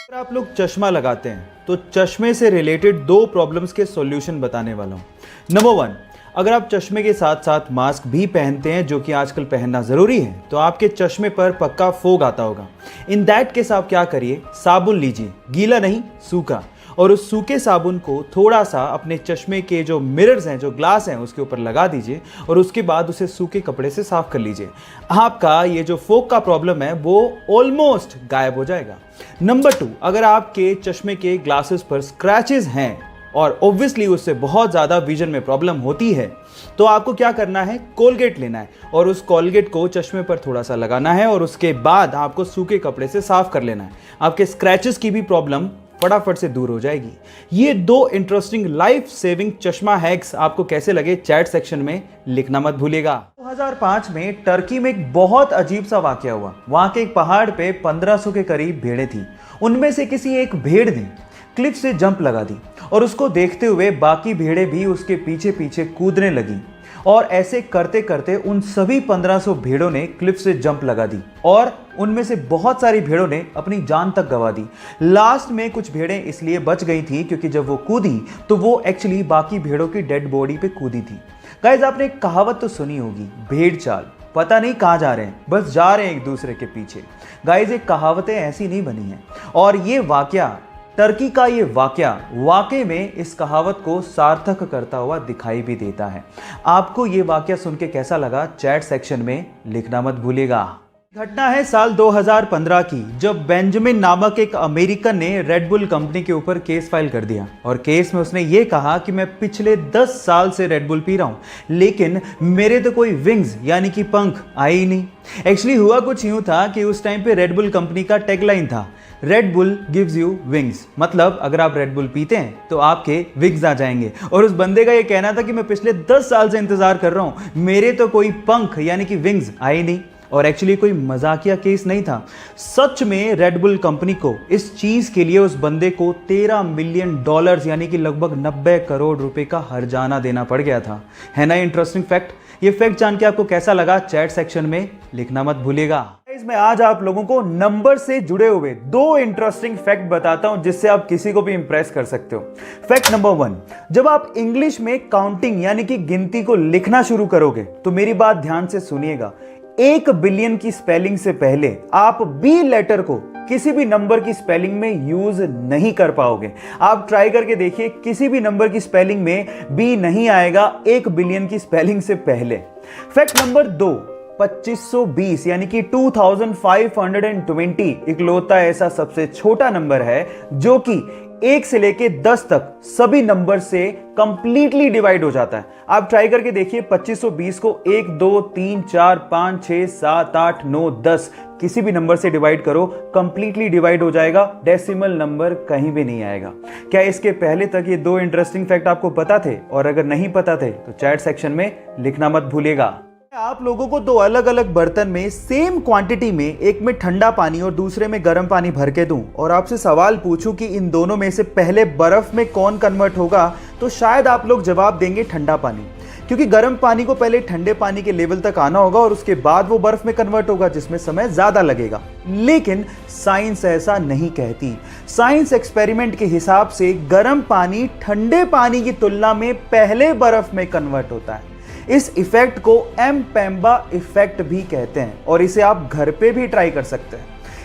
अगर आप लोग चश्मा लगाते हैं तो चश्मे से रिलेटेड दो प्रॉब्लम्स के सॉल्यूशन बताने वाला हूं। नंबर वन, अगर आप चश्मे के साथ साथ मास्क भी पहनते हैं, जो कि आजकल पहनना ज़रूरी है, तो आपके चश्मे पर पक्का फोग आता होगा। इन दैट केस आप क्या करिए, साबुन लीजिए, गीला नहीं सूखा, और उस सूखे साबुन को थोड़ा सा अपने चश्मे के जो मिरर्स हैं, जो ग्लास हैं, उसके ऊपर लगा दीजिए और उसके बाद उसे सूखे कपड़े से साफ कर लीजिए। आपका ये जो फोग का प्रॉब्लम है वो ऑलमोस्ट गायब हो जाएगा। नंबर टू, अगर आपके चश्मे के ग्लासेस पर स्क्रैचेस हैं और ऑब्वियसली उससे बहुत ज़्यादा विजन में प्रॉब्लम होती है, तो आपको क्या करना है, कोलगेट लेना है और उस कोलगेट को चश्मे पर थोड़ा सा लगाना है और उसके बाद आपको सूखे कपड़े से साफ कर लेना है। आपके स्क्रैचेस की भी प्रॉब्लम फटाफट से दूर हो जाएगी। ये दो इंटरेस्टिंग लाइफ सेविंग चश्मा हैक्स आपको कैसे लगे, चैट सेक्शन में लिखना मत भूलिएगा। 2005 में टर्की में एक बहुत अजीब सा वाकया हुआ। वहां के एक पहाड़ पे 1500 के करीब भेड़ें थी। उनमें से किसी एक भेड़ ने क्लिफ से जंप लगा दी और उसको देखते हुए बाकी भेड़ें भी उसके पीछे पीछे कूदने लगी और ऐसे करते करते उन सभी 1500 भेड़ों ने क्लिफ से जंप लगा दी और उनमें से बहुत सारी भेड़ों ने अपनी जान तक गंवा दी। लास्ट में कुछ भेड़ें इसलिए बच गई थी क्योंकि जब वो कूदी तो वो एक्चुअली बाकी भेड़ों की डेड बॉडी पे कूदी थी। गाइस, आपने एक कहावत तो सुनी होगी, भेड़ चाल, पता नहीं कहां जा रहे हैं, बस जा रहे हैं एक दूसरे के पीछे। गाइस, ये कहावतें ऐसी नहीं बनी हैं और ये वाकया, टर्की का ये वाकया वाकई में इस कहावत को सार्थक करता हुआ दिखाई भी देता है। आपको ये वाकया सुन के कैसा लगा, चैट सेक्शन में लिखना मत भूलिएगा। घटना है साल 2015 की, जब बेंजामिन नामक एक अमेरिकन ने रेड बुल कंपनी के ऊपर केस फाइल कर दिया और केस में उसने ये कहा कि मैं पिछले 10 साल से रेड बुल पी रहा हूं, लेकिन मेरे तो कोई विंग्स यानी कि पंख आए ही नहीं। एक्चुअली हुआ कुछ यूं था कि उस टाइम पे रेड बुल कंपनी का टैगलाइन था, red bull gives you wings, मतलब अगर आप रेड बुल पीते हैं तो आपके विंग्स आ जाएंगे। और उस बंदे का ये कहना था कि मैं पिछले 10 साल से इंतजार कर रहा हूं, मेरे तो कोई पंख यानी कि विंग्स आए नहीं। और एक्चुअली कोई मजाकिया केस नहीं था, सच में रेड बुल कंपनी को इस चीज के लिए उस बंदे को $13 मिलियन यानी कि लगभग 90 करोड़ रुपए का हर्जाना देना पड़ गया था। है ना इंटरेस्टिंग फैक्ट? ये फैक्ट जान के आपको कैसा लगा, चैट सेक्शन में लिखना मत भूलिएगा। मैं आज आप लोगों को नंबर से जुड़े हुए दो इंटरेस्टिंग फैक्ट बताता हूं जिससे आप किसी को भी इंप्रेस कर सकते हो। फैक्ट नंबर 1, जब आप इंग्लिश में काउंटिंग यानी कि गिनती को लिखना शुरू करोगे तो मेरी बात ध्यान से सुनिएगा, 1 बिलियन की स्पेलिंग से पहले आप बी लेटर को किसी भी नंबर की स्पेलिंग में यूज नहीं कर पाओगे। आप ट्राई करके देखिए, किसी भी नंबर की स्पेलिंग में बी नहीं आएगा 1 बिलियन की स्पेलिंग से पहले। फैक्ट नंबर 2, 2520 यानी कि 2520 इकलौता ऐसा सबसे छोटा नंबर है जो कि 1 से लेके 10 तक सभी नंबर से कंप्लीटली डिवाइड हो जाता है। आप ट्राई करके देखिए, 2520 को 1 2 3 4 5 6 7 8 9 10 किसी भी नंबर से डिवाइड करो, कंप्लीटली डिवाइड हो जाएगा, डेसिमल नंबर कहीं भी नहीं आएगा। क्या इसके पहले तक ये दो इंटरेस्टिंग फैक्ट आपको पता थे? और अगर नहीं पता थे तो चैट सेक्शन में लिखना मत भूलिएगा। आप लोगों को दो अलग अलग बर्तन में सेम क्वांटिटी में, एक में ठंडा पानी और दूसरे में गर्म पानी भर के दूं और आपसे सवाल पूछूं कि इन दोनों में से पहले बर्फ में कौन कन्वर्ट होगा, तो शायद आप लोग जवाब देंगे ठंडा पानी, क्योंकि गर्म पानी को पहले ठंडे पानी के लेवल तक आना होगा और उसके बाद वो बर्फ में कन्वर्ट होगा, जिसमें समय ज्यादा लगेगा। लेकिन साइंस ऐसा नहीं कहती। साइंस एक्सपेरिमेंट के हिसाब से गर्म पानी ठंडे पानी की तुलना में पहले बर्फ में कन्वर्ट होता है। इस इफेक्ट को एम्पेम्बा इफेक्ट भी कहते हैं और इसे आप घर पे भी ट्राई कर सकते हैं।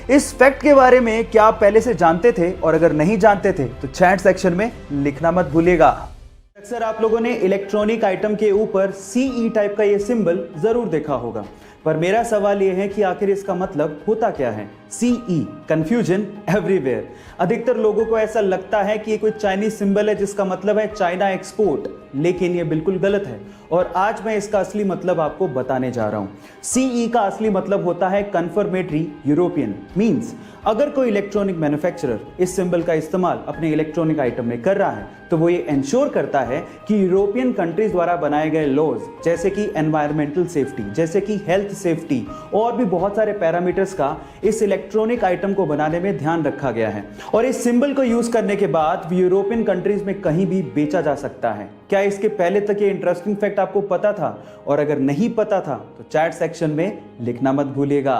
इस फैक्ट के बारे में क्या आप पहले से जानते थे? और अगर नहीं जानते थे तो चैट सेक्शन में लिखना मत भूलिएगा। अक्सर आप लोगों ने इलेक्ट्रॉनिक आइटम के ऊपर CE टाइप का ये सिंबल जरूर देखा होगा, पर मेरा सवाल यह है कि आखिर इसका मतलब होता क्या है? CE, confusion everywhere. अधिकतर लोगों को ऐसा लगता है कि ये कोई चाइनीज सिंबल है जिसका मतलब है चाइना एक्सपोर्ट, लेकिन ये बिल्कुल गलत है और आज मैं इसका असली मतलब आपको बताने जा रहा हूं। CE का असली मतलब होता है कन्फर्मेटरी यूरोपियन। मींस अगर कोई इलेक्ट्रॉनिक मैन्युफैक्चरर इस सिंबल का इस्तेमाल अपने इलेक्ट्रॉनिक आइटम में कर रहा है तो वो ये इंश्योर करता है कि यूरोपियन कंट्रीज द्वारा बनाए गए लॉज, जैसे कि एनवायरमेंटल सेफ्टी, जैसे कि हेल्थ सेफ्टी और भी बहुत सारे पैरामीटर्स का इस इलेक्ट्रॉनिक आइटम को बनाने में ध्यान रखा गया है और इस सिंबल को यूज करने के बाद यूरोपियन कंट्रीज में कहीं भी बेचा जा सकता है। क्या इसके पहले तक ये इंटरेस्टिंग फैक्ट आपको पता था? और अगर नहीं पता था तो चैट सेक्शन में लिखना मत भूलिएगा।